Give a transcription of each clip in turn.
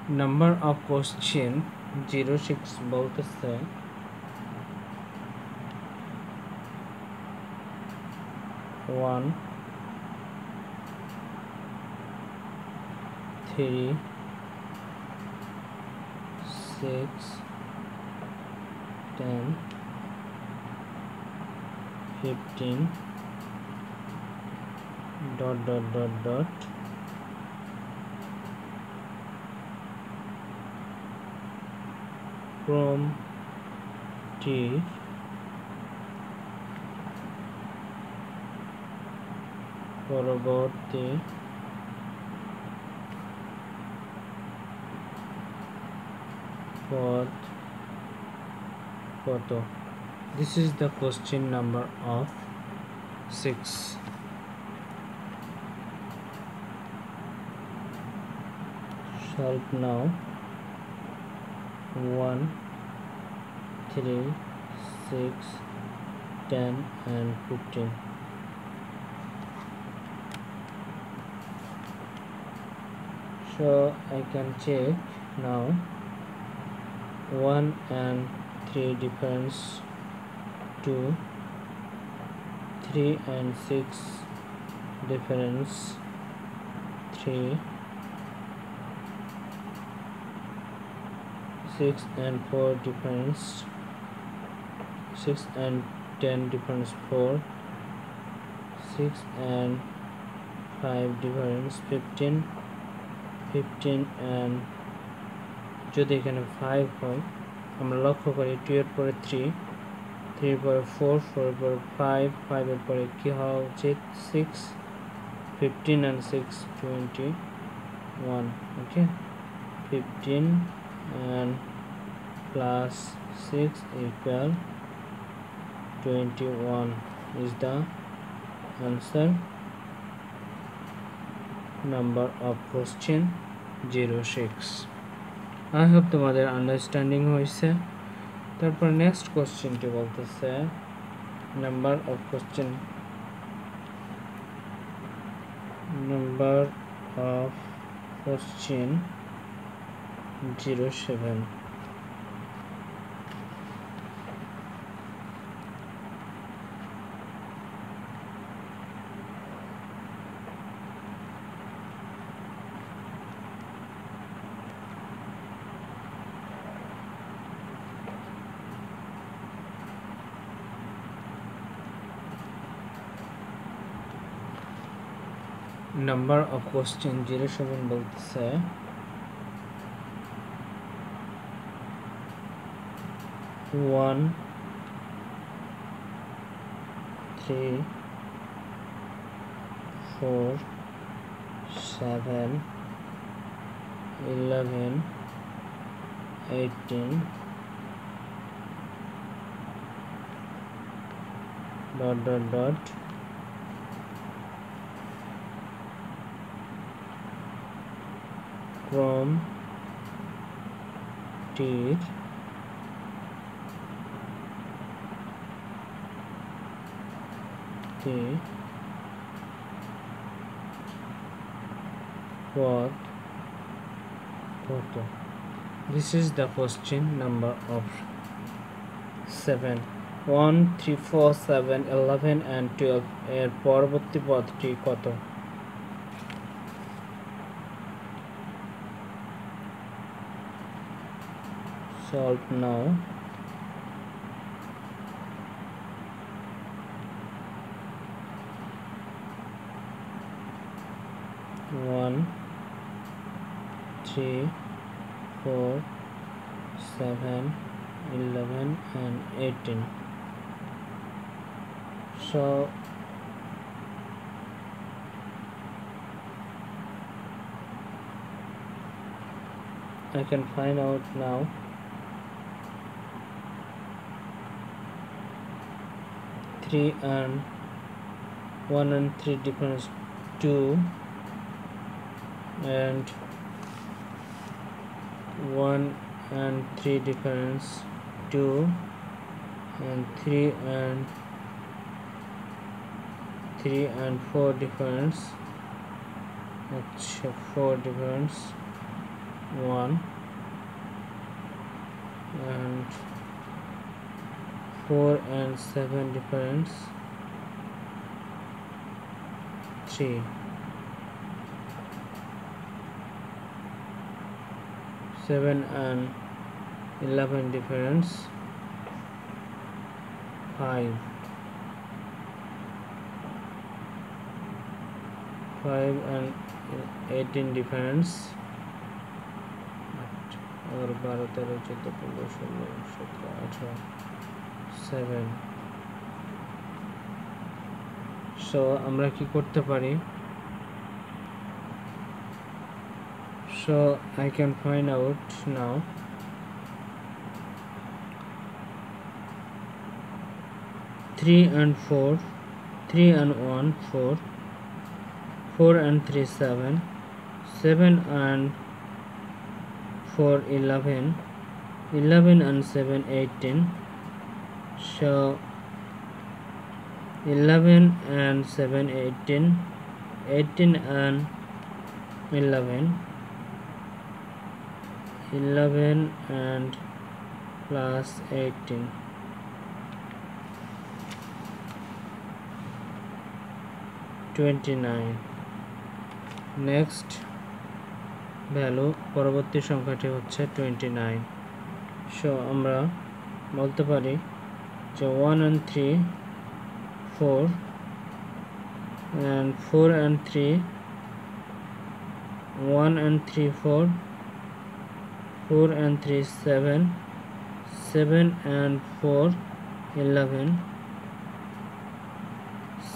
Number of question 06 বলতেছে 1 3 6 10 15 dot from T পরবর্তী পদ কত? This is the question number of 6. Solve now. 1 3 6 10 and 15. So I can check now. 1 and 3 difference 2, 3 and 6 difference 3, 6 and 4 difference 6 and 10 difference 4, 6 and 5 difference 15 and যদি এখানে 5 হয় আমরা লক্ষ্য করি 2 এর পরে 3 3 এর পরে 4 4 এর পরে 5 5 এর পরে কি হওয়া উচিত 6 15 and 6 21 okay 15 and plus 6 equal 21 is the answer. Number of question 06. I hope তোমাদের আন্ডারস্ট্যান্ডিং হয়েছে। তারপর নেক্সট কোশ্চেনটি বলতেছে number of question zero seven number of question 07 বলতেছে 1 3 4 7 11 18 dot from T what photo. This is the question number of 7. 1 3 4 7 11 and 12 এর পরবর্তী পদটি কত? Solve now. 1 3 4 7 11 and 18. So I can find out now. 3 and 1 and 3 difference 2 and 1 and 3 difference 2 and 3 and 4 difference 4 difference 1 and 4 and 7 difference 3 7 and 11 difference 5 5 and 18 difference और 12 13 14 15 16 17 18 7 so আমরা কি করতে পারি so I can find out now 3 and 4 3 and 1 4 4 and 3 7 7 and 4 11 11 and 7 18 so 11 and 7 18 18 and 11 11 and plus 18 29 next value পরবর্তী সংখ্যাটি হচ্ছে 29 so আমরা বলতে পারি যে 1 and 3 4 and 4 and 3 1 and 3 4 4 and 3 7 7 and 4 11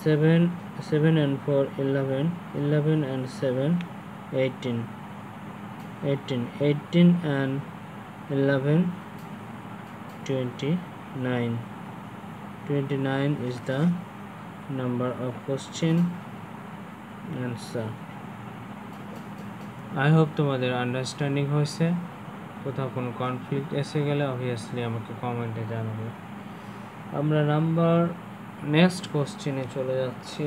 7 and 4 11 11 and 7 18 and 11 29 is the number of question answer I hope তোমাদের understanding হয়েছে কোথাও কোনো কনফ্লিক্ট এসে গেলে অবভিয়াসলি আমাকে কমেন্টে জানাবে আমরা নাম্বার নেক্সট কোশ্চেনে চলে যাচ্ছি